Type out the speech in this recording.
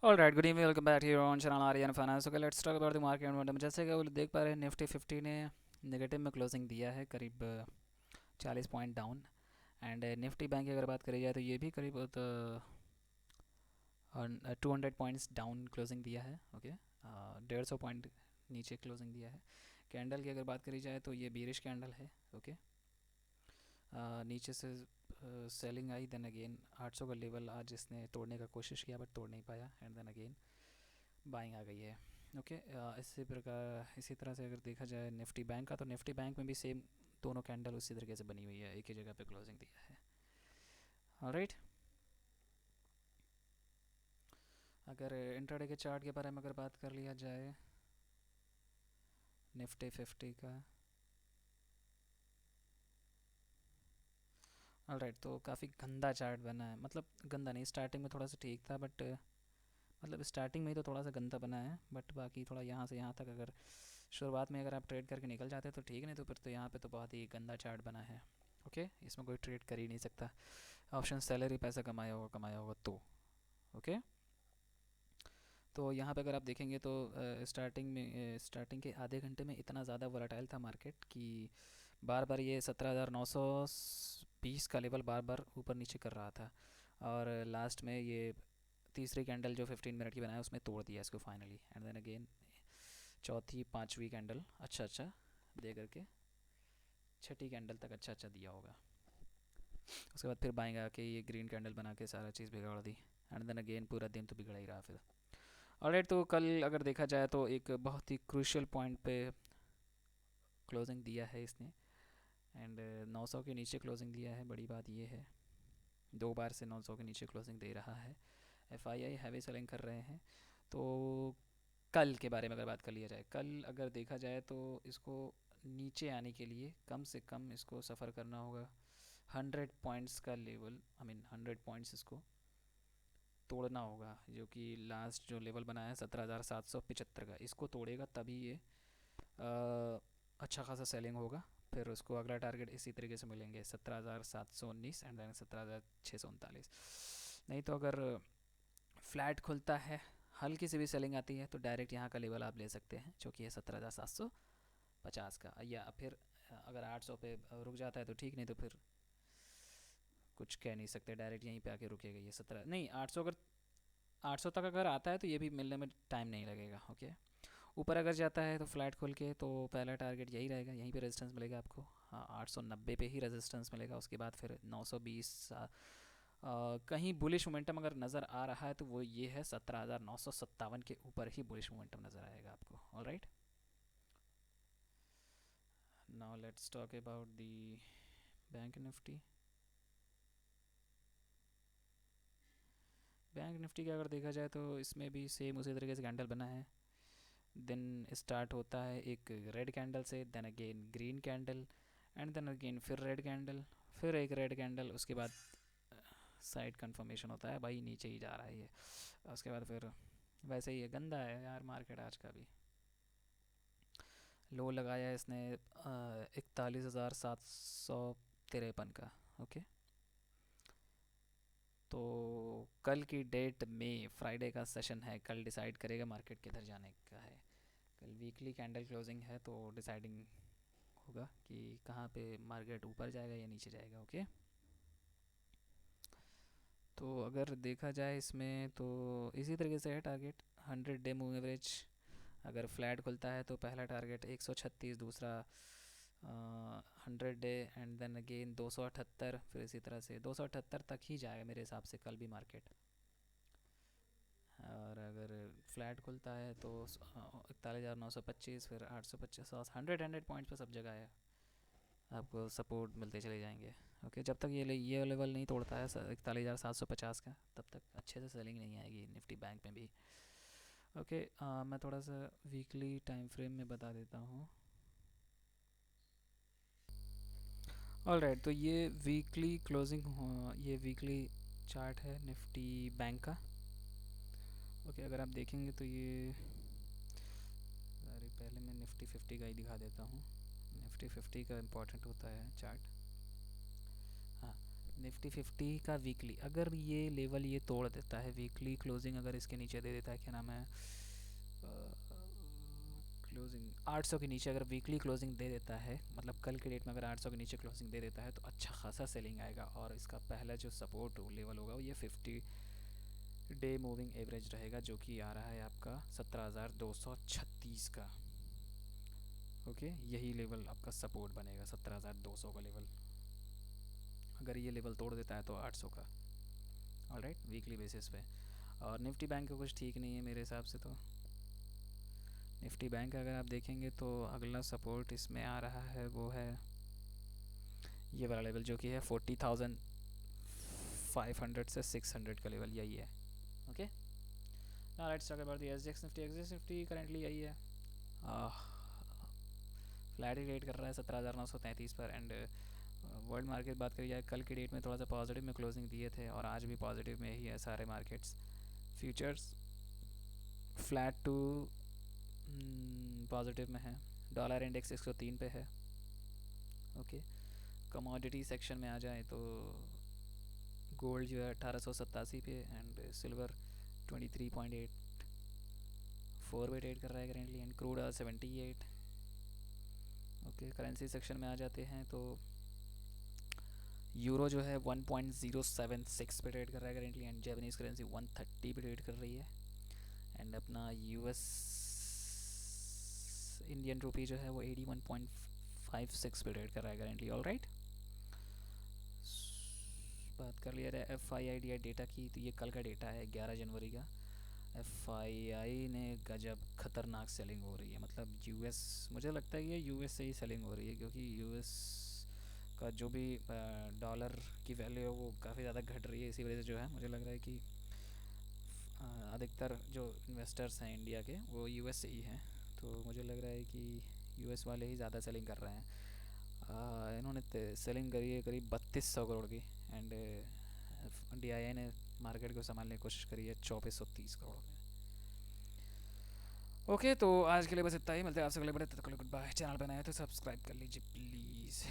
All right, good evening, welcome back here on channel Aryan finance. Okay, let's talk about the market momentum. जैसे कि वो लोग देख पा रहे हैं, निफ्टी 50 ने नेगेटिव में क्लोजिंग दिया है, करीब 40 point down. And Nifty bank की अगर बात करी जाए तो ये भी करीब 200 पॉइंट्स डाउन क्लोजिंग दिया है। ओके, 150 पॉइंट नीचे क्लोजिंग दिया है। कैंडल की अगर बात करी जाए तो ये बीरिश कैंडल है। ओके, नीचे से सेलिंग आई, देन अगेन 800 का लेवल आज इसने तोड़ने का कोशिश किया बट तोड़ नहीं पाया, एंड देन अगेन बाइंग आ गई है। ओके, इसी प्रकार इसी तरह से अगर देखा जाए निफ्टी बैंक का, तो निफ्टी बैंक में भी सेम दोनों कैंडल उसी तरीके से बनी हुई है, एक ही जगह पे क्लोजिंग दिया है। ऑलराइट, अगर इंट्राडे के चार्ट के बारे में अगर बात कर लिया जाए निफ्टी 50 का। ऑलराइट, तो काफ़ी गंदा चार्ट बना है, मतलब गंदा नहीं, स्टार्टिंग में थोड़ा सा ठीक था बट मतलब स्टार्टिंग में ही तो थोड़ा सा गंदा बना है, बट बाकी थोड़ा यहाँ से यहाँ तक अगर शुरुआत में अगर आप ट्रेड करके निकल जाते तो ठीक, नहीं तो फिर तो यहाँ पे तो बहुत ही गंदा चार्ट बना है। ओके, इसमें कोई ट्रेड कर ही नहीं सकता। ऑप्शन सैलरी पैसा कमाया होगा तो। ओके, तो यहाँ पे अगर आप देखेंगे तो स्टार्टिंग के आधे घंटे में इतना ज़्यादा वोलेटाइल था मार्केट कि बार बार ये 17,920 का लेवल बार बार ऊपर नीचे कर रहा था। और लास्ट में ये तीसरी कैंडल जो 15 मिनट की बनाया उसमें तोड़ दिया इसको फाइनली, एंड देन अगेन चौथी पांचवी कैंडल अच्छा अच्छा दे करके छठी कैंडल तक अच्छा अच्छा दिया होगा। उसके बाद फिर बाएंगे आके ये ग्रीन कैंडल बना के सारा चीज़ बिगाड़ दी, एंड देन अगेन पूरा दिन तो बिगड़ा ही रहा फिर। ऑलराइट, तो कल अगर देखा जाए तो एक बहुत ही क्रूशियल पॉइंट पे क्लोजिंग दिया है इसने, एंड 900 के नीचे क्लोजिंग दिया है। बड़ी बात ये है, दो बार से 900 के नीचे क्लोजिंग दे रहा है। F I I heavy selling कर रहे हैं। तो कल के बारे में अगर बात कर लिया जाए, कल अगर देखा जाए तो इसको नीचे आने के लिए कम से कम इसको सफ़र करना होगा 100 पॉइंट्स का लेवल, आई मीन 100 पॉइंट्स इसको तोड़ना होगा, जो कि लास्ट जो लेवल बनाया है 17,775 का, इसको तोड़ेगा तभी ये अच्छा खासा सेलिंग होगा। फिर उसको अगला टारगेट इसी तरीके से मिलेंगे 17,719 एंड देन 17,639। नहीं तो अगर फ्लैट खुलता है, हल्की सी भी सेलिंग आती है तो डायरेक्ट यहाँ का लेवल आप ले सकते हैं जो कि है 17,750 का, या फिर अगर 800 पे रुक जाता है तो ठीक, नहीं तो फिर कुछ कह नहीं सकते, डायरेक्ट यहीं पे आके रुकेगा ये 17 नहीं 800, अगर 800 तक अगर आता है तो ये भी मिलने में टाइम नहीं लगेगा। ओके, ऊपर अगर जाता है तो फ्लैट खोल के तो पहला टारगेट यही रहेगा, यहीं पे रेजिस्टेंस मिलेगा आपको। हाँ, 890 पे ही रेजिस्टेंस मिलेगा, उसके बाद फिर 920। कहीं बुलिश मोमेंटम अगर नज़र आ रहा है तो वो ये है 17,957 के ऊपर ही बुलिश मोमेंटम नज़र आएगा आपको। All right, now let's talk about the bank Nifty. Bank Nifty का अगर देखा जाए तो इसमें भी सेम उसी तरीके से कैंडल बना है। दिन स्टार्ट होता है एक रेड कैंडल से, then again green candle, and then again फिर रेड कैंडल, फिर एक रेड कैंडल, उसके बाद साइड कंफर्मेशन होता है भाई नीचे ही जा रहा है ये। उसके बाद फिर वैसे ही है, गंदा है यार मार्केट आज का भी। लो लगाया है इसने 41,753 का। ओके, तो कल की डेट में फ्राइडे का सेशन है, कल डिसाइड करेगा मार्केट किधर जाने का है। कल वीकली कैंडल क्लोजिंग है तो डिसाइडिंग होगा कि कहाँ पे मार्केट ऊपर जाएगा या नीचे जाएगा। ओके, तो अगर देखा जाए इसमें तो इसी तरीके से है टारगेट 100 डे मूव एवरेज। अगर फ्लैट खुलता है तो पहला टारगेट 136, दूसरा 100 डे, एंड देन अगेन 278, फिर इसी तरह से 278 तक ही जाएगा मेरे हिसाब से कल भी मार्केट। और अगर फ्लैट खुलता है तो 41,925, फिर 850, 100 पॉइंट्स पर सब जगह है, आपको सपोर्ट मिलते चले जाएंगे। ओके, जब तक ये लेवल नहीं तोड़ता है 41,750 का, तब तक अच्छे से सेलिंग नहीं आएगी निफ्टी बैंक में भी। ओके, मैं थोड़ा सा वीकली टाइम फ्रेम में बता देता हूँ। ऑल राइट, तो ये वीकली क्लोजिंग, ये वीकली चार्ट है निफ्टी बैंक का। ओके, अगर आप देखेंगे तो ये, अरे पहले मैं निफ्टी 50 का ही दिखा देता हूँ। निफ्टी 50 का इम्पोर्टेंट होता है चार्ट। हाँ, निफ्टी 50 का वीकली अगर ये लेवल ये तोड़ देता है, वीकली क्लोजिंग अगर इसके नीचे दे देता है, क्या नाम है, क्लोजिंग 800 के नीचे अगर वीकली क्लोजिंग दे देता है, मतलब कल के डेट में अगर 800 के नीचे क्लोजिंग दे देता है तो अच्छा खासा सेलिंग आएगा। और इसका पहला जो सपोर्ट लेवल होगा वो ये 50 डे मूविंग एवरेज रहेगा, जो कि आ रहा है आपका 17,236 का। ओके, यही लेवल आपका सपोर्ट बनेगा, 17,200 का लेवल। अगर ये लेवल तोड़ देता है तो 800 का, ऑलराइट, वीकली बेसिस पे। और निफ्टी बैंक का कुछ ठीक नहीं है मेरे हिसाब से। तो निफ्टी बैंक अगर आप देखेंगे तो अगला सपोर्ट इसमें आ रहा है वो है ये वाला लेवल, जो कि है 40,500 से 600 का लेवल, यही है। Okay, now let's talk about the SGX Nifty. SGX Nifty currently यही है, फ्लैट ही रेट कर रहा है 17,933 पर। एंड वर्ल्ड मार्केट बात करी जाए, कल की डेट में थोड़ा सा पॉजिटिव में क्लोजिंग दिए थे और आज भी पॉजिटिव में ही है सारे markets. Futures flat to positive में है। डॉलर इंडेक्स 103 पे है। ओके, कमोडिटी सेक्शन में आ जाए तो गोल्ड जो है 1887 पे, एंड सिल्वर 23.84 पे ट्रेड कर रहा है currently, and crude 78। Okay, currency section में आ जाते हैं तो यूरो जो है 1.076 पे ट्रेड कर रहा है करेंटली, एंड जापानीज़ करेंसी 130 पे ट्रेड कर रही है। एंड अपना यूएस इंडियन रुपी जो है वो 81.56 पे ट्रेड कर रहा है करेंटली, ऑल राइट। बात कर लिया जाए FII डेटा की, तो ये कल का डेटा है 11 जनवरी का। FII ने गजब खतरनाक सेलिंग हो रही है, मतलब यूएस, मुझे लगता है ये यूएस से ही सेलिंग हो रही है, क्योंकि यूएस का जो भी डॉलर की वैल्यू है वो काफ़ी ज़्यादा घट रही है। इसी वजह से जो है मुझे लग रहा है कि अधिकतर जो इन्वेस्टर्स हैं इंडिया के वो यूएस से ही हैं, तो मुझे लग रहा है कि यूएस वाले ही ज़्यादा सेलिंग कर रहे हैं। इन्होंने सेलिंग करी है करीब 3200 करोड़ की, एंड DII ने मार्केट को संभालने की कोशिश करी है 2430 करोड़ में। ओके, तो आज के लिए बस इतना ही, मिलते हैं आपसे अगले बड़े, तब तक गुड बाय। चैनल पर नए तो सब्सक्राइब कर लीजिए प्लीज़।